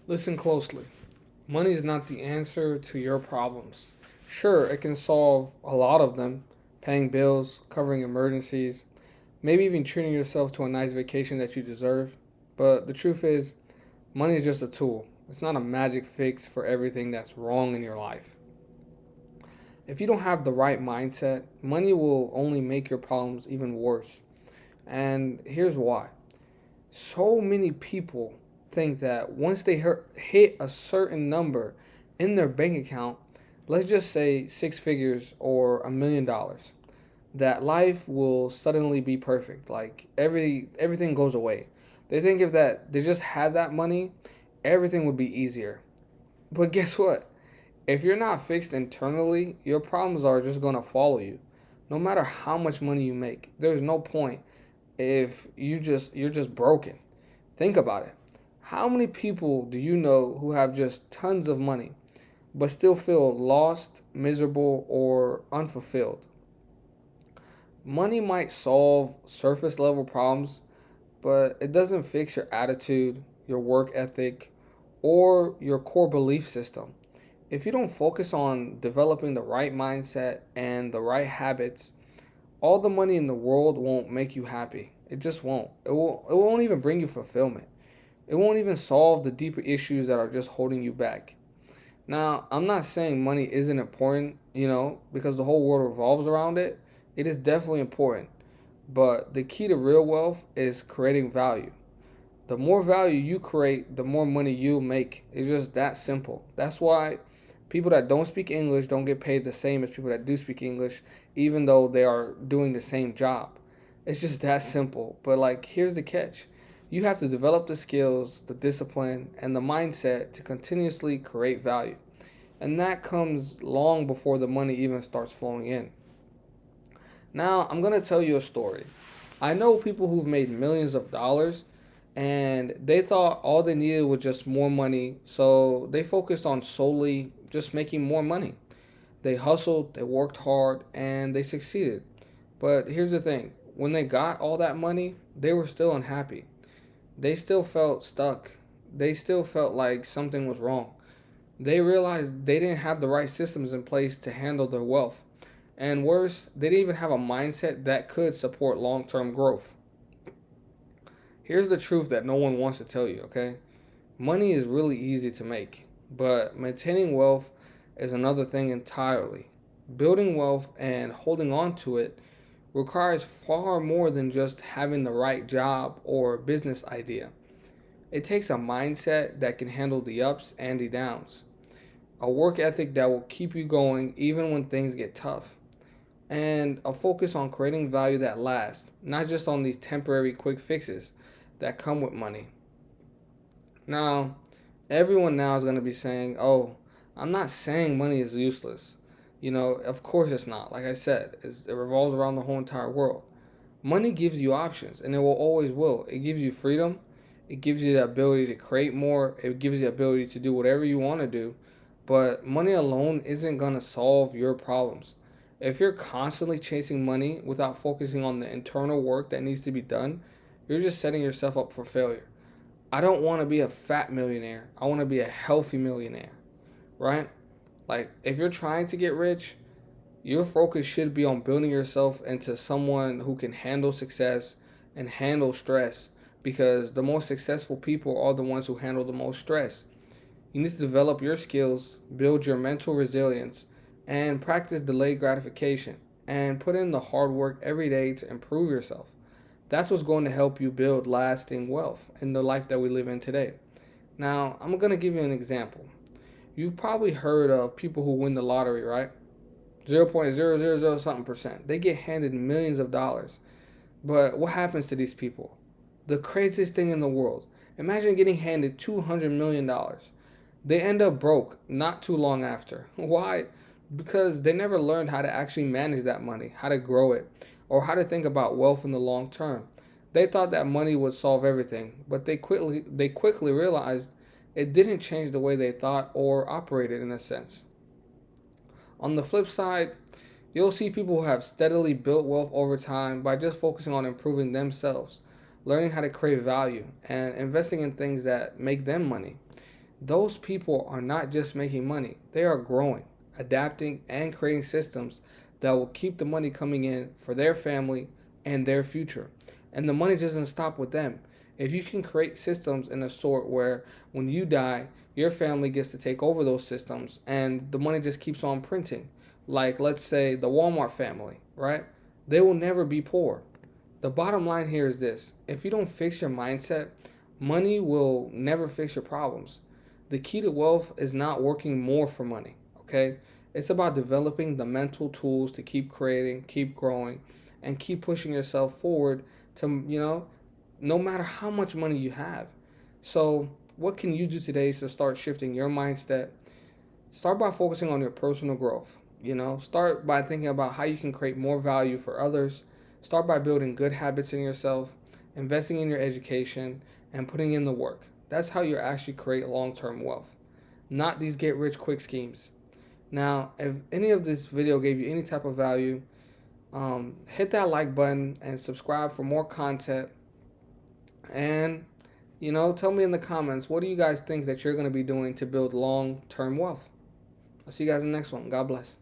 Listen closely. Money is not the answer to your problems. Sure, it can solve a lot of them, paying bills, covering emergencies, maybe even treating yourself to a nice vacation that you deserve. But the truth is, money is just a tool. It's not a magic fix for everything that's wrong in your life. If you don't have the right mindset, money will only make your problems even worse. And here's why. So many people think that once they hit a certain number in their bank account, let's just say six figures or $1 million, that life will suddenly be perfect. Like everything goes away. They think if that they just had that money, everything would be easier. But guess what? If you're not fixed internally, your problems are just gonna follow you. No matter how much money you make, there's no point if you're just broken. Think about it. How many people do you know who have just tons of money but still feel lost, miserable, or unfulfilled? Money might solve surface level problems, but it doesn't fix your attitude, your work ethic, or your core belief system. If you don't focus on developing the right mindset and the right habits, all the money in the world won't make you happy. It just won't. It won't even bring you fulfillment. It won't even solve the deeper issues that are just holding you back. Now, I'm not saying money isn't important, because the whole world revolves around it. It is definitely important. But the key to real wealth is creating value. The more value you create, the more money you'll make. It's just that simple. That's why people that don't speak English don't get paid the same as people that do speak English, even though they are doing the same job. It's just that simple. But, like, here's the catch: you have to develop the skills, the discipline, and the mindset to continuously create value. And that comes long before the money even starts flowing in. Now, I'm going to tell you a story. I know people who've made millions of dollars and they thought all they needed was just more money, so they focused on solely just making more money. They hustled, they worked hard, and they succeeded. But here's the thing: when they got all that money, they were still unhappy. They still felt stuck. They still felt like something was wrong. They realized they didn't have the right systems in place to handle their wealth. And worse, they didn't even have a mindset that could support long term growth. Here's the truth that no one wants to tell you, okay? Money is really easy to make, but maintaining wealth is another thing entirely. Building wealth and holding on to it requires far more than just having the right job or business idea. It takes a mindset that can handle the ups and the downs, a work ethic that will keep you going even when things get tough, and a focus on creating value that lasts, not just on these temporary quick fixes that come with money. Now, everyone now is going to be saying, oh, I'm not saying money is useless. Of course it's not. Like I said, it revolves around the whole entire world. Money gives you options, and it will always will. It gives you freedom. It gives you the ability to create more. It gives you the ability to do whatever you want to do. But money alone isn't going to solve your problems. If you're constantly chasing money without focusing on the internal work that needs to be done, you're just setting yourself up for failure. I don't want to be a fat millionaire. I want to be a healthy millionaire, right? Like, if you're trying to get rich, your focus should be on building yourself into someone who can handle success and handle stress, because the most successful people are the ones who handle the most stress. You need to develop your skills, build your mental resilience, and practice delayed gratification, and put in the hard work every day to improve yourself. That's what's going to help you build lasting wealth in the life that we live in today. Now, I'm going to give you an example. You've probably heard of people who win the lottery, right? 0.000 something percent. They get handed millions of dollars. But what happens to these people? The craziest thing in the world. Imagine getting handed $200 million. They end up broke not too long after. Why? Because they never learned how to actually manage that money, how to grow it, or how to think about wealth in the long term. They thought that money would solve everything, but they quickly realized it didn't change the way they thought or operated in a sense. On the flip side, you'll see people who have steadily built wealth over time by just focusing on improving themselves, learning how to create value, and investing in things that make them money. those people are not just making money, they are growing, adapting, and creating systems that will keep the money coming in for their family and their future. And the money doesn't stop with them. If you can create systems in a sort where when you die, your family gets to take over those systems and the money just keeps on printing, like let's say the Walmart family, right? They will never be poor. The bottom line here is this: if you don't fix your mindset, money will never fix your problems. The key to wealth is not working more for money, okay? It's about developing the mental tools to keep creating, keep growing, and keep pushing yourself forward to, no matter how much money you have. So, what can you do today to start shifting your mindset? Start by focusing on your personal growth. Start by thinking about how you can create more value for others. Start by building good habits in yourself, investing in your education, and putting in the work. That's how you actually create long term wealth, not these get rich quick schemes. Now, if any of this video gave you any type of value, hit that like button and subscribe for more content. And, tell me in the comments, what do you guys think that you're going to be doing to build long term wealth? I'll see you guys in the next one. God bless.